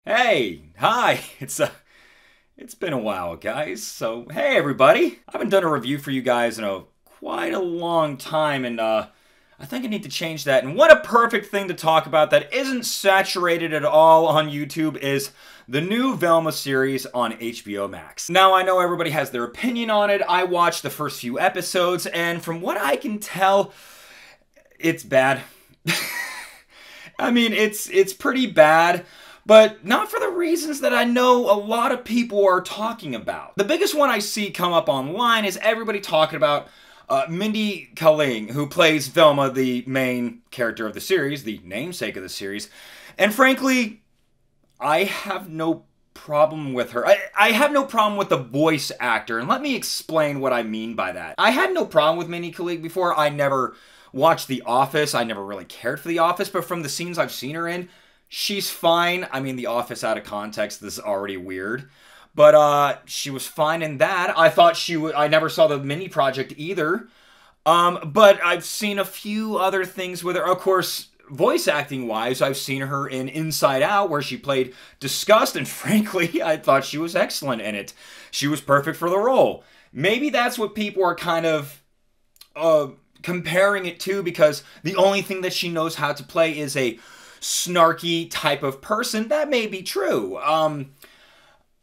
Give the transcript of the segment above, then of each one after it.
Hey, hi. It's been a while, guys. So, hey everybody. I haven't done a review for you guys in quite a long time and I think I need to change that. And what a perfect thing to talk about that isn't saturated at all on YouTube is the new Velma series on HBO Max. Now, I know everybody has their opinion on it. I watched the first few episodes and from what I can tell, it's bad. I mean, it's pretty bad. But not for the reasons that I know a lot of people are talking about. The biggest one I see come up online is everybody talking about Mindy Kaling, who plays Velma, the main character of the series, the namesake of the series. And frankly, I have no problem with her. I have no problem with the voice actor, and let me explain what I mean by that. I had no problem with Mindy Kaling before. I never watched The Office. I never really cared for The Office, but from the scenes I've seen her in, she's fine. I mean, The Office out of context, this is already weird. But she was fine in that. I thought she would. I never saw the mini project either. But I've seen a few other things with her. Of course, voice acting wise, I've seen her in Inside Out where she played Disgust, and frankly, I thought she was excellent in it. She was perfect for the role. Maybe that's what people are kind of comparing it to, because the only thing that she knows how to play is a snarky type of person. That may be true.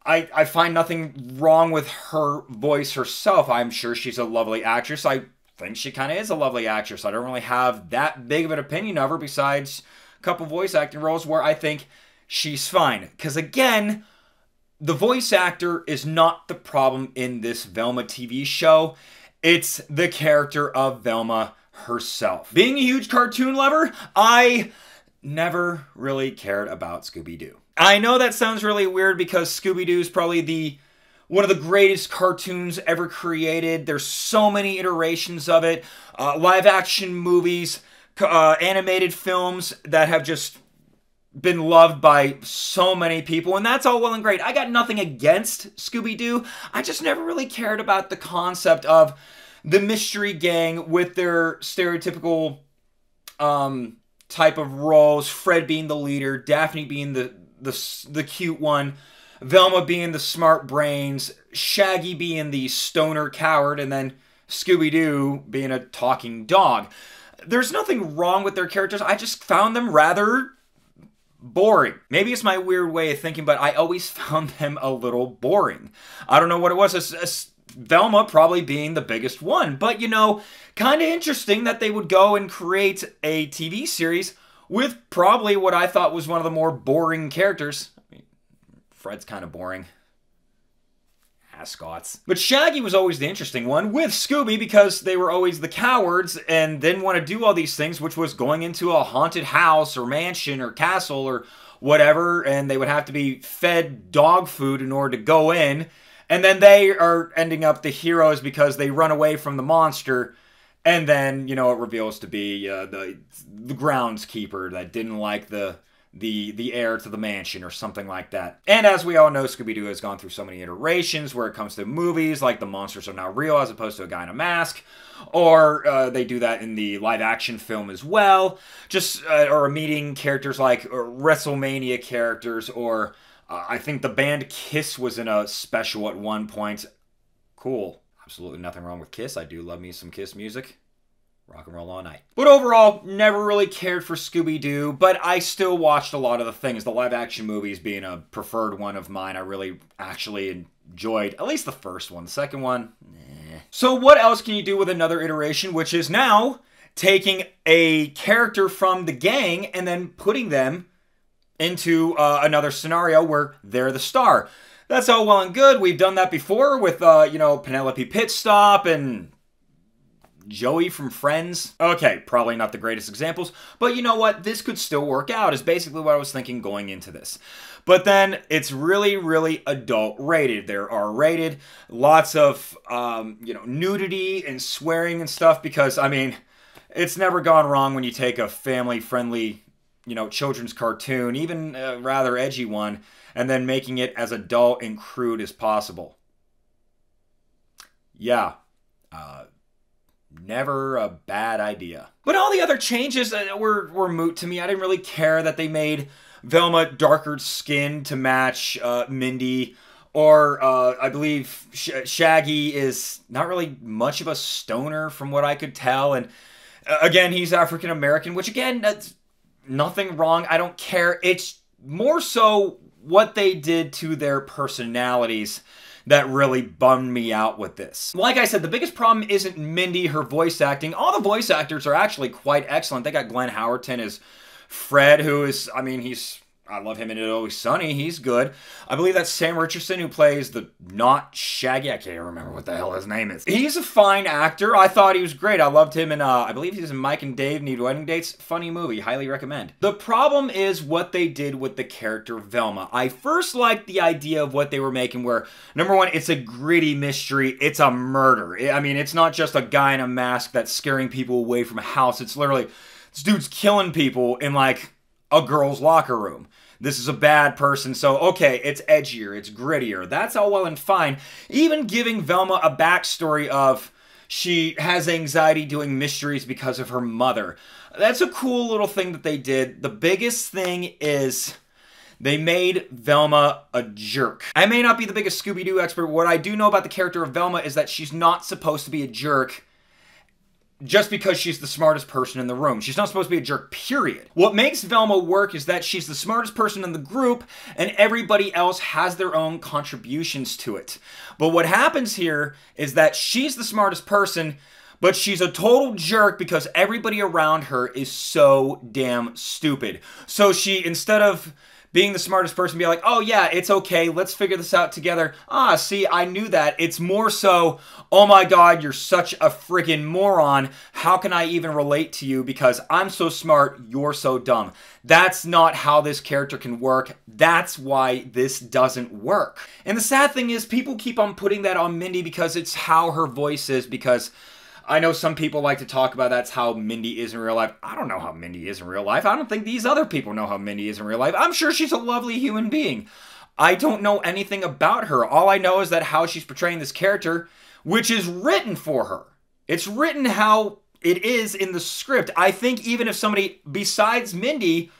I find nothing wrong with her voice herself. I'm sure she's a lovely actress. I think she kind of is a lovely actress. I don't really have that big of an opinion of her besides a couple voice acting roles where I think she's fine. Because again, the voice actor is not the problem in this Velma TV show. It's the character of Velma herself. Being a huge cartoon lover, I never really cared about Scooby-Doo. I know that sounds really weird because Scooby-Doo is probably one of the greatest cartoons ever created. There's so many iterations of it. Live action movies, animated films that have just been loved by so many people, and that's all well and great. I got nothing against Scooby-Doo. I just never really cared about the concept of the mystery gang with their stereotypical type of roles, Fred being the leader, Daphne being the cute one, Velma being the smart brains, Shaggy being the stoner coward, and then Scooby-Doo being a talking dog. There's nothing wrong with their characters. I just found them rather boring. Maybe it's my weird way of thinking, but I always found them a little boring. I don't know what it was. Velma probably being the biggest one. But, you know, kind of interesting that they would go and create a TV series with probably what I thought was one of the more boring characters. I mean, Fred's kind of boring. Ascots. But Shaggy was always the interesting one with Scooby because they were always the cowards and didn't want to do all these things, which was going into a haunted house or mansion or castle or whatever, and they would have to be fed dog food in order to go in. And then they are ending up the heroes because they run away from the monster. And then, you know, it reveals to be the groundskeeper that didn't like the heir to the mansion or something like that. And as we all know, Scooby-Doo has gone through so many iterations where it comes to movies, like the monsters are now real as opposed to a guy in a mask. Or they do that in the live-action film as well. Or meeting characters like WrestleMania characters, or I think the band Kiss was in a special at one point. Cool. Absolutely nothing wrong with Kiss. I do love me some Kiss music. Rock and roll all night. But overall, never really cared for Scooby-Doo, but I still watched a lot of the things. The live-action movies being a preferred one of mine. I really actually enjoyed at least the first one. The second one, eh. So what else can you do with another iteration, which is now taking a character from the gang and then putting them into another scenario where they're the star. That's all well and good. We've done that before with, you know, Penelope Pitstop and Joey from Friends. Okay, probably not the greatest examples, but you know what? This could still work out is basically what I was thinking going into this. But then it's really, really adult rated. They're R-rated. Lots of, you know, nudity and swearing and stuff because, I mean, it's never gone wrong when you take a family-friendly, you know, children's cartoon, even a rather edgy one, and then making it as adult and crude as possible. Yeah. Never a bad idea. But all the other changes were moot to me. I didn't really care that they made Velma darker skin to match Mindy. Or, I believe Shaggy is not really much of a stoner from what I could tell. And, again, he's African American, which, again, that's nothing wrong. I don't care. It's more so what they did to their personalities that really bummed me out with this. Like I said, the biggest problem isn't Mindy, her voice acting. All the voice actors are actually quite excellent. They got Glenn Howerton as Fred, who is, I mean, I love him in It's Always Sunny. He's good. I believe that's Sam Richardson who plays the not Shaggy. I can't remember what the hell his name is. He's a fine actor. I thought he was great. I loved him in, I believe he's in Mike and Dave Need Wedding Dates. Funny movie. Highly recommend. The problem is what they did with the character Velma. I first liked the idea of what they were making where, number one, it's a gritty mystery. It's a murder. I mean, it's not just a guy in a mask that's scaring people away from a house. It's literally, this dude's killing people in, like, a girl's locker room. This is a bad person, so okay, it's edgier, it's grittier. That's all well and fine. Even giving Velma a backstory of she has anxiety doing mysteries because of her mother. That's a cool little thing that they did. The biggest thing is they made Velma a jerk. I may not be the biggest Scooby-Doo expert. What I do know about the character of Velma is that she's not supposed to be a jerk just because she's the smartest person in the room. She's not supposed to be a jerk, period. What makes Velma work is that she's the smartest person in the group and everybody else has their own contributions to it. But what happens here is that she's the smartest person, but she's a total jerk because everybody around her is so damn stupid. So she, instead of being the smartest person, be like, oh yeah, it's okay, let's figure this out together. Ah, see, I knew that. It's more so, oh my god, you're such a friggin' moron. How can I even relate to you because I'm so smart, you're so dumb. That's not how this character can work. That's why this doesn't work. And the sad thing is, people keep on putting that on Mindy because it's how her voice is, because I know some people like to talk about that's how Mindy is in real life. I don't know how Mindy is in real life. I don't think these other people know how Mindy is in real life. I'm sure she's a lovely human being. I don't know anything about her. All I know is that how she's portraying this character, which is written for her. It's written how it is in the script. I think even if somebody besides Mindy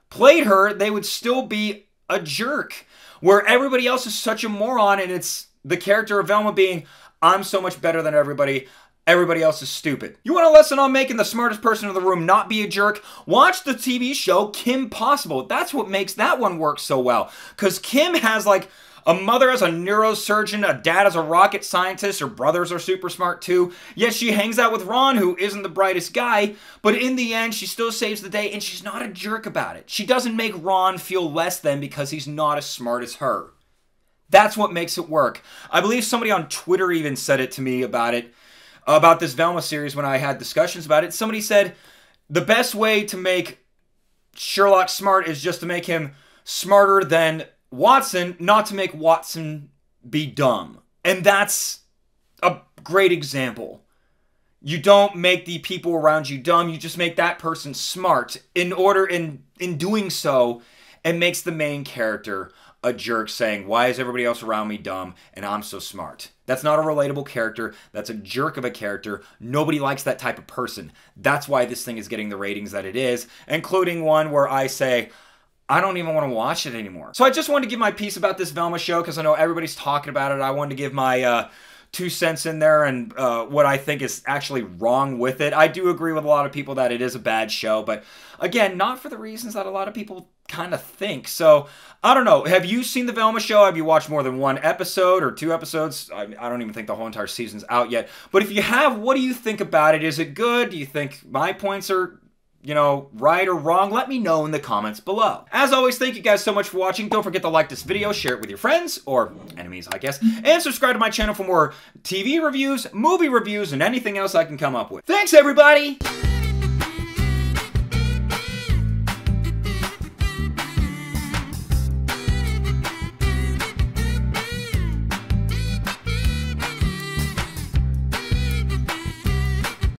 played her, they would still be a jerk. Where everybody else is such a moron and it's the character of Velma being, I'm so much better than everybody. Everybody else is stupid. You want a lesson on making the smartest person in the room not be a jerk? Watch the TV show Kim Possible. That's what makes that one work so well. Because Kim has like a mother as a neurosurgeon, a dad as a rocket scientist, her brothers are super smart too. Yes, she hangs out with Ron, who isn't the brightest guy, but in the end, she still saves the day and she's not a jerk about it. She doesn't make Ron feel less than because he's not as smart as her. That's what makes it work. I believe somebody on Twitter even said it to me about it. About this Velma series when I had discussions about it. Somebody said the best way to make Sherlock smart is just to make him smarter than Watson, not to make Watson be dumb. And that's a great example. You don't make the people around you dumb, you just make that person smart. In doing so, it makes the main character a jerk saying, why is everybody else around me dumb and I'm so smart? That's not a relatable character. That's a jerk of a character. Nobody likes that type of person. That's why this thing is getting the ratings that it is, including one where I say, I don't even want to watch it anymore. So I just wanted to give my piece about this Velma show because I know everybody's talking about it. I wanted to give my 2 cents in there and what I think is actually wrong with it. I do agree with a lot of people that it is a bad show, but again, not for the reasons that a lot of people kind of think. So, I don't know. Have you seen the Velma show? Have you watched more than 1 episode or 2 episodes? I don't even think the whole entire season's out yet. But if you have, what do you think about it? Is it good? Do you think my points are, you know, right or wrong? Let me know in the comments below. As always, thank you guys so much for watching. Don't forget to like this video, share it with your friends, or enemies, I guess, and subscribe to my channel for more TV reviews, movie reviews, and anything else I can come up with. Thanks, everybody!